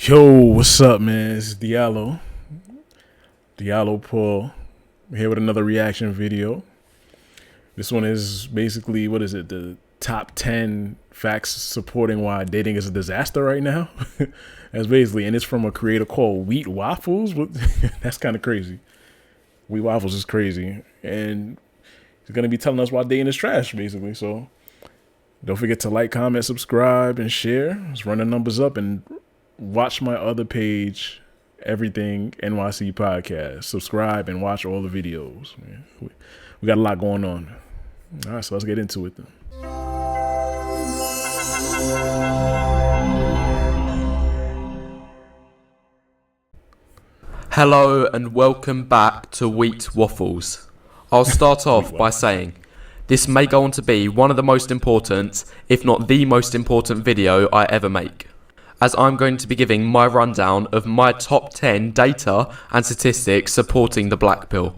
Yo, what's up, man? It's Diallo Paul. I'm here with another reaction video. This one is basically, what is it? The top 10 facts supporting why dating is a disaster right now. That's basically, and it's from a creator called Wheat Waffles. That's kind of crazy. Wheat Waffles is crazy. And he's going to be telling us why dating is trash, basically. So don't forget to like, comment, subscribe, and share. Let's run the numbers up and watch my other page, Everything NYC Podcast. Subscribe and watch all the videos. Man. We got a lot going on. All right, so let's get into it then. Hello and welcome back to Wheat Waffles. I'll start off by saying this may go on to be one of the most important, if not the most important video I ever make, as I'm going to be giving my rundown of my top 10 data and statistics supporting the black pill.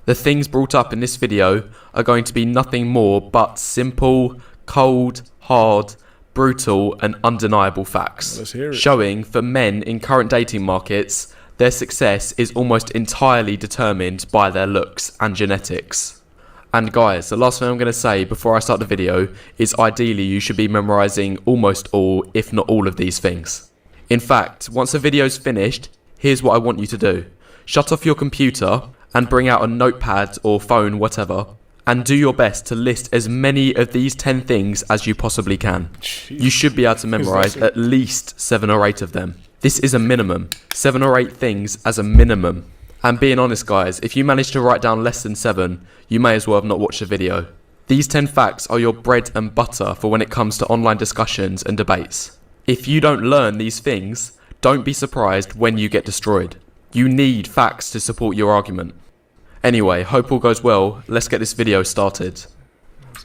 The things brought up in this video are going to be nothing more but simple, cold, hard, brutal and undeniable facts, Let's hear it. showing for men in current dating markets their success is almost entirely determined by their looks and genetics. And guys, the last thing I'm going to say before I start the video is ideally you should be memorizing almost all, if not all of these things. In fact, once the video's finished, here's what I want you to do. Shut off your computer and bring out a notepad or phone, whatever, and do your best to list as many of these 10 things as you possibly can. Jeez. You should be able to memorize at least 7 or 8 of them. This is a minimum. 7 or 8 things as a minimum. And being honest guys, if you manage to write down less than 7, you may as well have not watched the video. These 10 facts are your bread and butter for when it comes to online discussions and debates. If you don't learn these things, don't be surprised when you get destroyed. You need facts to support your argument. Anyway, hope all goes well. Let's get this video started.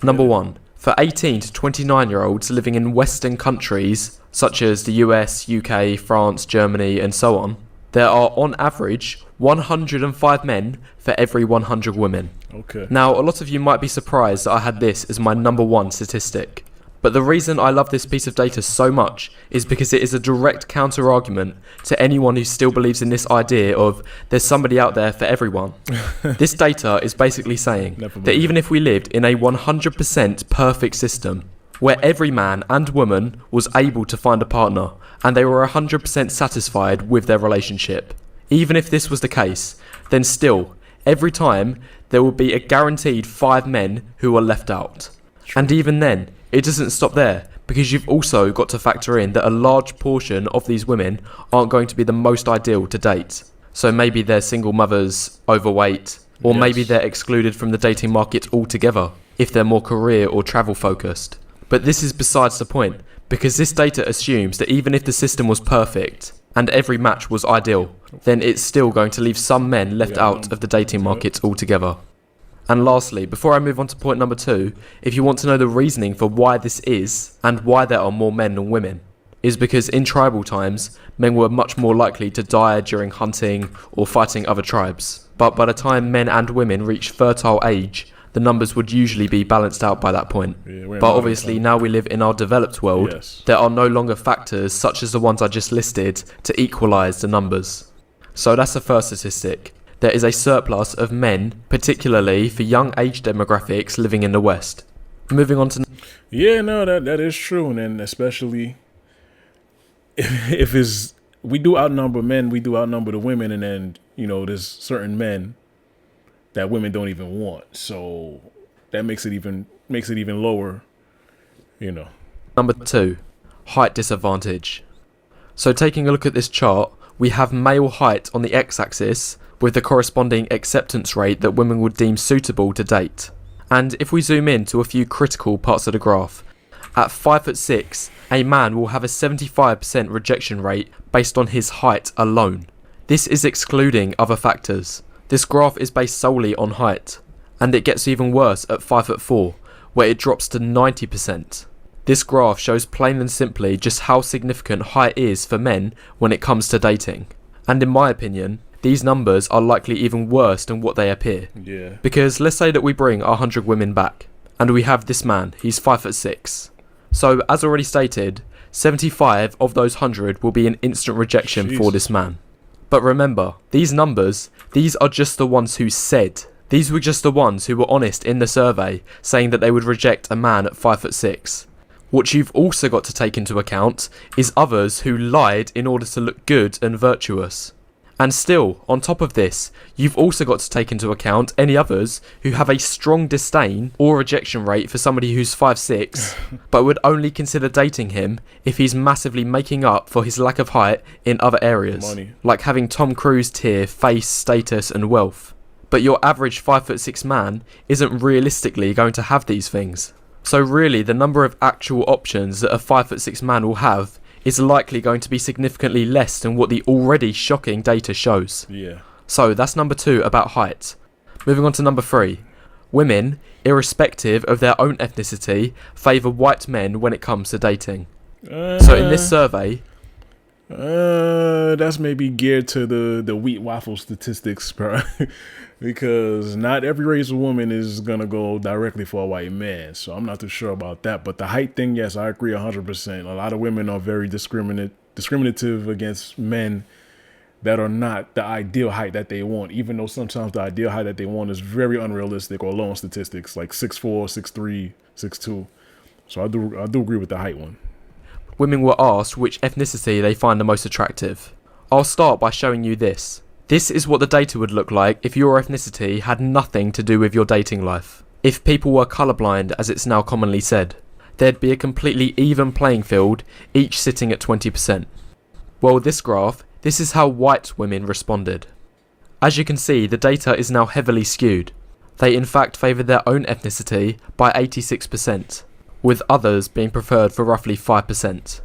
Number 1. For 18 to 29-year-olds living in Western countries, such as the US, UK, France, Germany, and so on, there are on average 105 men for every 100 women. Okay. Now, a lot of you might be surprised that I had this as my number 1 statistic. But the reason I love this piece of data so much is because it is a direct counter-argument to anyone who still believes in this idea of there's somebody out there for everyone. This data is basically saying that even if we lived in a 100% perfect system, where every man and woman was able to find a partner and they were 100% satisfied with their relationship, even if this was the case, then still, every time there would be a guaranteed 5 men who are left out. And even then, it doesn't stop there, because you've also got to factor in that a large portion of these women aren't going to be the most ideal to date. So maybe they're single mothers, overweight, or maybe they're excluded from the dating market altogether, if they're more career or travel focused. But this is besides the point, because this data assumes that even if the system was perfect, and every match was ideal, then it's still going to leave some men left out of the dating market altogether. And lastly, before I move on to point number 2, if you want to know the reasoning for why this is, and why there are more men than women, is because in tribal times, men were much more likely to die during hunting or fighting other tribes. But by the time men and women reach fertile age, the numbers would usually be balanced out by that point. But obviously now we live in our developed world, there are no longer factors such as the ones I just listed to equalise the numbers. So that's the first statistic. There is a surplus of men, particularly for young age demographics living in the West. Moving on to... Yeah, no, that is true. And then especially if it's, we do outnumber men, we do outnumber the women. And then, you know, there's certain men that women don't even want. So that makes it even lower, you know. Number 2, height disadvantage. So taking a look at this chart, we have male height on the x-axis with the corresponding acceptance rate that women would deem suitable to date. And if we zoom in to a few critical parts of the graph, at 5'6", a man will have a 75% rejection rate based on his height alone. This is excluding other factors. This graph is based solely on height, and it gets even worse at 5'4", where it drops to 90%. This graph shows plain and simply just how significant height is for men when it comes to dating. And in my opinion, these numbers are likely even worse than what they appear. Yeah. Because let's say that we bring 100 women back, and we have this man, he's 5'6". So as already stated, 75 of those 100 will be an instant rejection for this man. But remember, these numbers, these are just the ones who said. These were just the ones who were honest in the survey, saying that they would reject a man at 5'6". What you've also got to take into account is others who lied in order to look good and virtuous. And still, on top of this, you've also got to take into account any others who have a strong disdain or rejection rate for somebody who's 5'6", but would only consider dating him if he's massively making up for his lack of height in other areas, Money. like having Tom Cruise tier, face, status and wealth. But your average 5'6" man isn't realistically going to have these things. So really, the number of actual options that a 5'6" man will have is likely going to be significantly less than what the already shocking data shows. Yeah. So that's number 2 about height. Moving on to number 3. Women, irrespective of their own ethnicity, favour white men when it comes to dating. So in this survey... that's maybe geared to the wheat waffle statistics, bro. Because not every race of woman is going to go directly for a white man. So I'm not too sure about that. But the height thing, yes, I agree 100%. A lot of women are very discriminative against men that are not the ideal height that they want, even though sometimes the ideal height that they want is very unrealistic or low in statistics, like 6'4", 6'3", 6'2". So I do agree with the height one. Women were asked which ethnicity they find the most attractive. I'll start by showing you this. This is what the data would look like if your ethnicity had nothing to do with your dating life. If people were colourblind, as it's now commonly said, there'd be a completely even playing field, each sitting at 20%. Well, this graph, this is how white women responded. As you can see, the data is now heavily skewed. They in fact favoured their own ethnicity by 86%, with others being preferred for roughly 5%.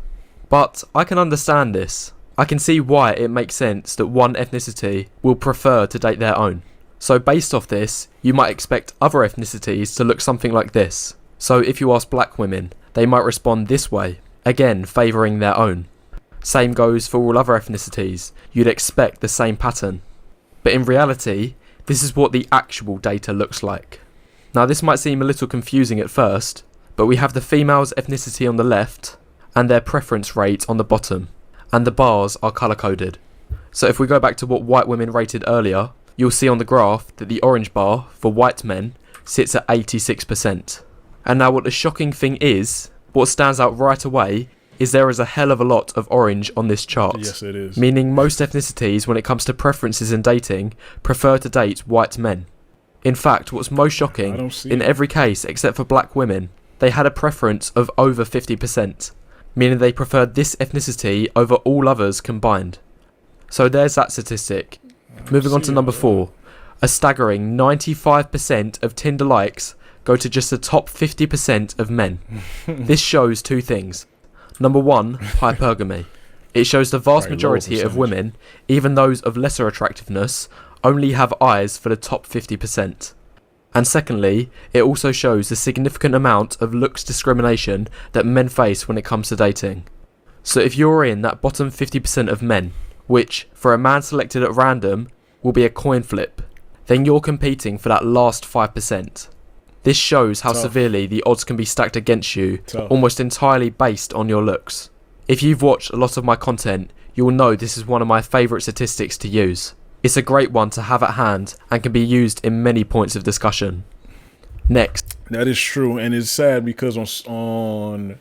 But I can understand this. I can see why it makes sense that one ethnicity will prefer to date their own. So based off this, you might expect other ethnicities to look something like this. So if you ask black women, they might respond this way, again favouring their own. Same goes for all other ethnicities, you'd expect the same pattern. But in reality, this is what the actual data looks like. Now this might seem a little confusing at first, but we have the female's ethnicity on the left and their preference rate on the bottom, and the bars are colour coded. So if we go back to what white women rated earlier, you'll see on the graph that the orange bar for white men sits at 86%. And now what the shocking thing is, what stands out right away, is there is a hell of a lot of orange on this chart. Yes, it is. Meaning most ethnicities, when it comes to preferences in dating, prefer to date white men. In fact, what's most shocking, in every case except for black women, they had a preference of over 50%, meaning they preferred this ethnicity over all others combined. So there's that statistic. Moving on to number 4. A staggering 95% of Tinder likes go to just the top 50% of men. This shows 2 things. Number 1, hypergamy. It shows the vast majority of women, even those of lesser attractiveness, only have eyes for the top 50%. And secondly, it also shows the significant amount of looks discrimination that men face when it comes to dating. So if you're in that bottom 50% of men, which, for a man selected at random, will be a coin flip, then you're competing for that last 5%. This shows how severely the odds can be stacked against you, almost entirely based on your looks. If you've watched a lot of my content, you will know this is one of my favourite statistics to use. It's a great one to have at hand and can be used in many points of discussion. Next. That is true, and it's sad because on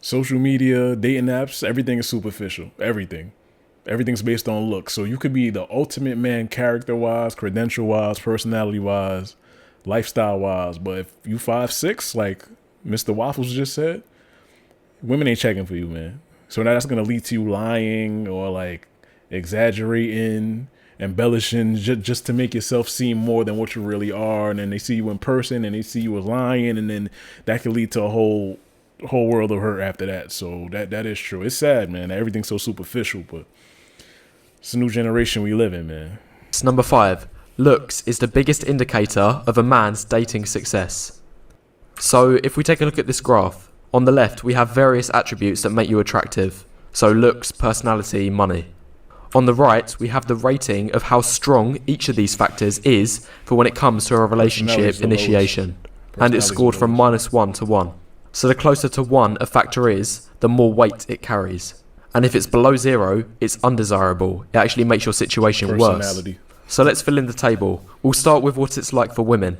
social media, dating apps, everything is superficial. Everything's based on looks. So you could be the ultimate man character-wise, credential-wise, personality-wise, lifestyle-wise, but if you 5'6", like Mr. Waffles just said, women ain't checking for you, man. So now that's gonna lead to you lying or like exaggerating, embellishing just to make yourself seem more than what you really are, and then they see you in person and they see you as lying, and then that could lead to a whole world of hurt after that. So that is true. It's sad, man. Everything's so superficial, but it's a new generation we live in, man. It's number 5. Looks is the biggest indicator of a man's dating success. So if we take a look at this graph, on the left we have various attributes that make you attractive. So looks, personality, money. On the right, we have the rating of how strong each of these factors is for when it comes to a relationship initiation. And it's scored from -1 to 1. So the closer to 1 a factor is, the more weight it carries. And if it's below 0, it's undesirable. It actually makes your situation worse. So let's fill in the table. We'll start with what it's like for women.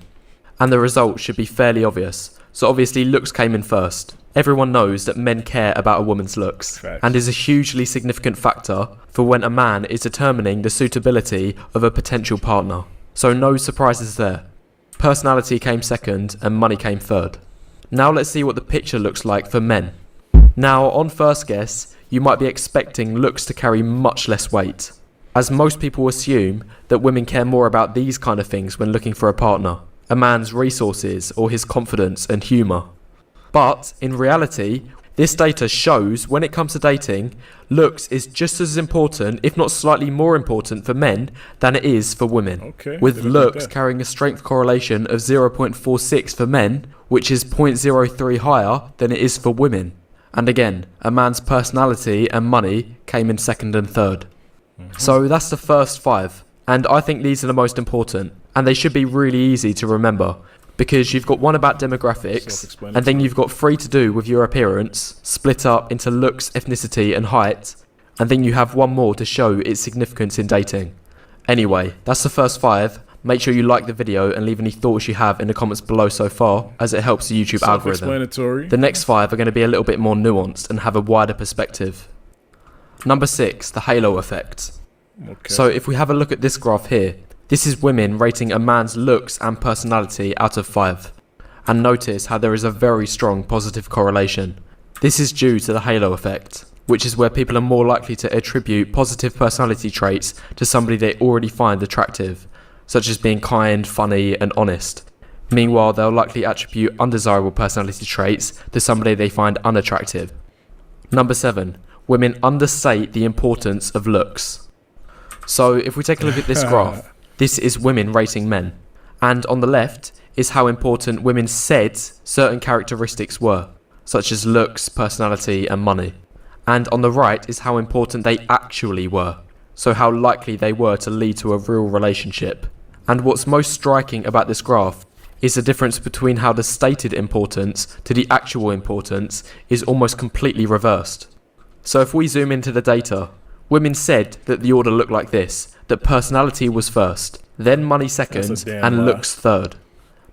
And the result should be fairly obvious. So obviously looks came in first. Everyone knows that men care about a woman's looks. Facts. And is a hugely significant factor for when a man is determining the suitability of a potential partner. So no surprises there. Personality came second and money came third. Now let's see what the picture looks like for men. Now on first guess, you might be expecting looks to carry much less weight, as most people assume that women care more about these kind of things when looking for a partner, a man's resources or his confidence and humour. But in reality, this data shows when it comes to dating, looks is just as important, if not slightly more important for men than it is for women. Okay, with looks carrying a strength correlation of 0.46 for men, which is 0.03 higher than it is for women. And again, a man's personality and money came in second and third. So that's the first 5. And I think these are the most important. And they should be really easy to remember. Because you've got one about demographics, and then you've got 3 to do with your appearance, split up into looks, ethnicity and height, and then you have 1 more to show its significance in dating. Anyway, that's the first 5. Make sure you like the video and leave any thoughts you have in the comments below so far, as it helps the YouTube algorithm. The next 5 are going to be a little bit more nuanced and have a wider perspective. Number 6, the halo effect. Okay. So if we have a look at this graph here, this is women rating a man's looks and personality out of 5. And notice how there is a very strong positive correlation. This is due to the halo effect, which is where people are more likely to attribute positive personality traits to somebody they already find attractive, such as being kind, funny and honest. Meanwhile, they'll likely attribute undesirable personality traits to somebody they find unattractive. Number 7, women understate the importance of looks. So if we take a look at this graph, this is women rating men. And on the left is how important women said certain characteristics were, such as looks, personality and money. And on the right is how important they actually were, so how likely they were to lead to a real relationship. And what's most striking about this graph is the difference between how the stated importance to the actual importance is almost completely reversed. So if we zoom into the data, women said that the order looked like this, that personality was first, then money second, and looks third.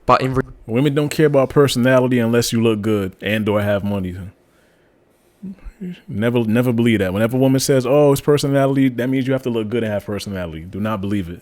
But in women don't care about personality unless you look good and or have money. Never believe that. Whenever a woman says, oh, it's personality, that means you have to look good and have personality. Do not believe it.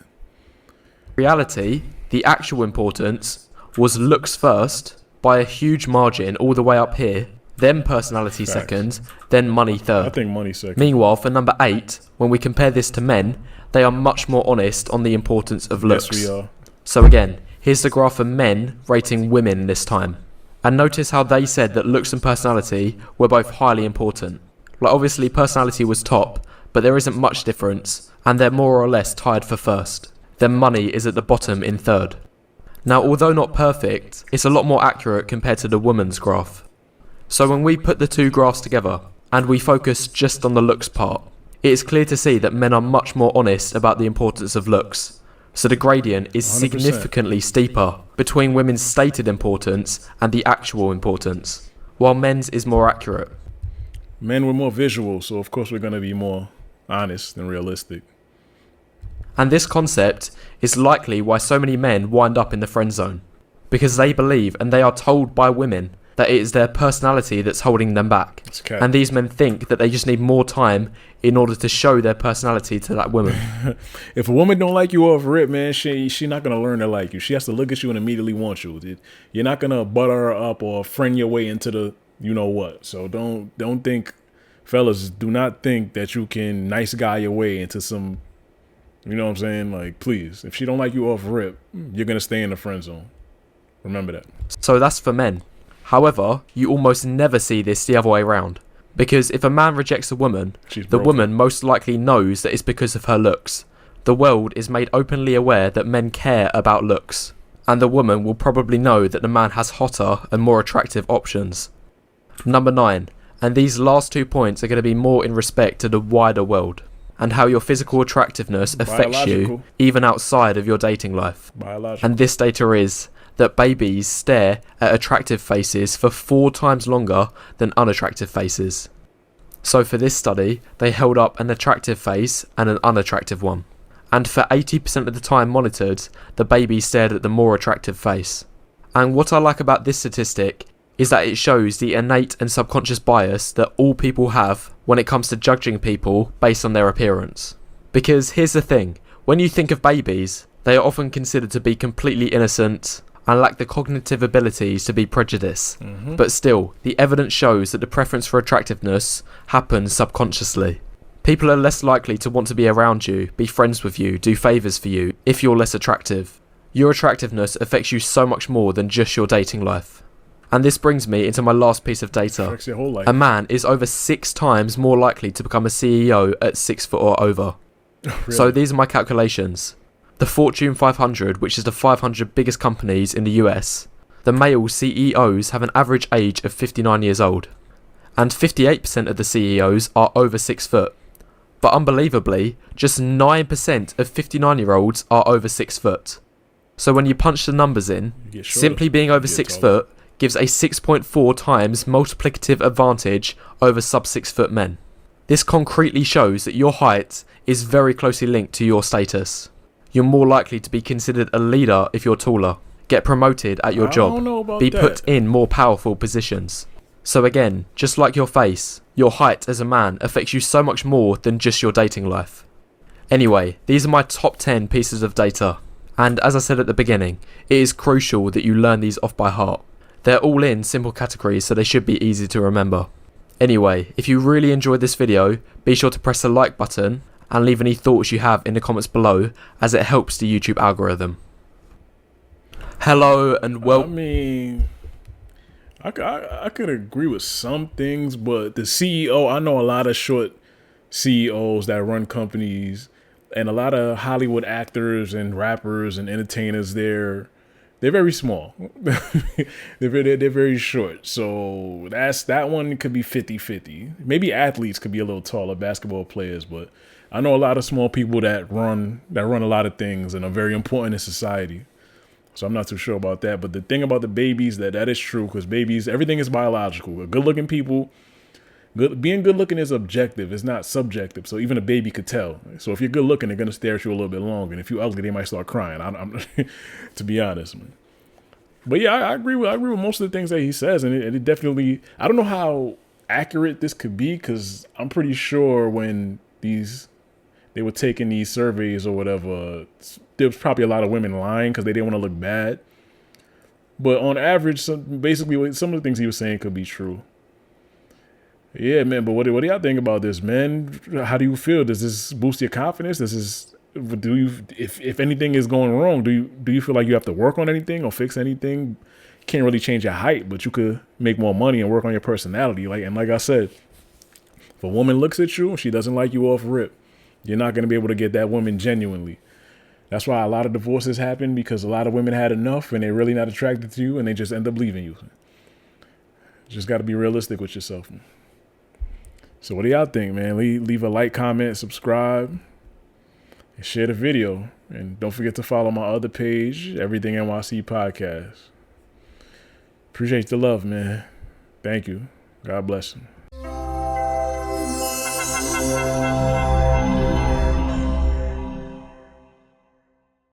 Reality, the actual importance was looks first by a huge margin all the way up here, then personality second, then money third. I think money second. Meanwhile, for number 8, when we compare this to men, they are much more honest on the importance of looks. Yes, we are. So again, here's the graph for men rating women this time. And notice how they said that looks and personality were both highly important. Like obviously personality was top, but there isn't much difference, and they're more or less tied for first. Then money is at the bottom in third. Now although not perfect, it's a lot more accurate compared to the woman's graph. So when we put the 2 graphs together, and we focus just on the looks part, it is clear to see that men are much more honest about the importance of looks. So the gradient is 100%. significantly steeper between women's stated importance and the actual importance, while men's is more accurate. Men were more visual, so of course we're going to be more honest and realistic. And this concept is likely why so many men wind up in the friend zone, because they believe and they are told by women that it is their personality that's holding them back. And these men think that they just need more time in order to show their personality to that woman. If a woman don't like you off rip, man, she not going to learn to like you. She has to look at you and immediately want you. You're not going to butter her up or friend your way into the you know what. So don't think, fellas, do not think that you can nice guy your way into some, you know what I'm saying? Like, please, if she don't like you off rip, you're going to stay in the friend zone. Remember that. So that's for men. However, you almost never see this the other way around. Because if a man rejects a woman, the woman most likely knows that it's because of her looks. The world is made openly aware that men care about looks. And the woman will probably know that the man has hotter and more attractive options. Number 9. And these last 2 points are going to be more in respect to the wider world. And how your physical attractiveness affects you even outside of your dating life. And this data is that babies stare at attractive faces for 4 times longer than unattractive faces. So for this study, they held up an attractive face and an unattractive one. And for 80% of the time monitored, the baby stared at the more attractive face. And what I like about this statistic is that it shows the innate and subconscious bias that all people have when it comes to judging people based on their appearance. Because here's the thing, when you think of babies, they are often considered to be completely innocent and lack the cognitive abilities to be prejudiced. But still, the evidence shows that the preference for attractiveness happens subconsciously. People are less likely to want to be around you, be friends with you, do favours for you if you're less attractive. Your attractiveness affects you so much more than just your dating life. And this brings me into my last piece of data. Affects your whole life. A man is over 6 times more likely to become a CEO at 6 foot or over. Really? So these are my calculations. The Fortune 500, which is the 500 biggest companies in the US, the male CEOs have an average age of 59 years old. And 58% of the CEOs are over 6 foot. But unbelievably, just 9% of 59-year-olds are over 6 foot. So when you punch the numbers in, simply being over 6 foot gives a 6.4 times multiplicative advantage over sub 6 foot men. This concretely shows that your height is very closely linked to your status. You're more likely to be considered a leader if you're taller, get promoted at your job, be put in more powerful positions. So again, just like your face, your height as a man affects you so much more than just your dating life. Anyway, these are my top 10 pieces of data. And as I said at the beginning, it is crucial that you learn these off by heart. They're all in simple categories, so they should be easy to remember. Anyway, if you really enjoyed this video, be sure to press the like button and leave any thoughts you have in the comments below, as it helps the YouTube algorithm. Hello and welcome. I mean, I could agree with some things, but the CEO, I know a lot of short CEOs that run companies, and a lot of Hollywood actors and rappers and entertainers, they're very small. they're very short. So that one could be 50-50. Maybe athletes could be a little taller, basketball players, but I know a lot of small people that run a lot of things and are very important in society. So I'm not too sure about that. But the thing about the babies, that is true, because babies, everything is biological. Good-looking people, being good-looking is objective. It's not subjective. So even a baby could tell. So if you're good-looking, they're going to stare at you a little bit longer. And if you're ugly, they might start crying. I'm to be honest, man. But yeah, I agree with most of the things that he says. And it definitely, I don't know how accurate this could be, because I'm pretty sure when they were taking these surveys or whatever, there was probably a lot of women lying because they didn't want to look bad. But on average, basically, some of the things he was saying could be true. Yeah, man. But what do y'all think about this, man? How do you feel? Does this boost your confidence? If anything is going wrong, do you feel like you have to work on anything or fix anything? Can't really change your height, but you could make more money and work on your personality. Like I said, if a woman looks at you and she doesn't like you off rip, you're not going to be able to get that woman genuinely. That's why a lot of divorces happen, because a lot of women had enough and they're really not attracted to you and they just end up leaving you. Just got to be realistic with yourself. So what do y'all think, man? Leave a like, comment, subscribe, and share the video. And don't forget to follow my other page, Everything NYC Podcast. Appreciate the love, man. Thank you. God bless you.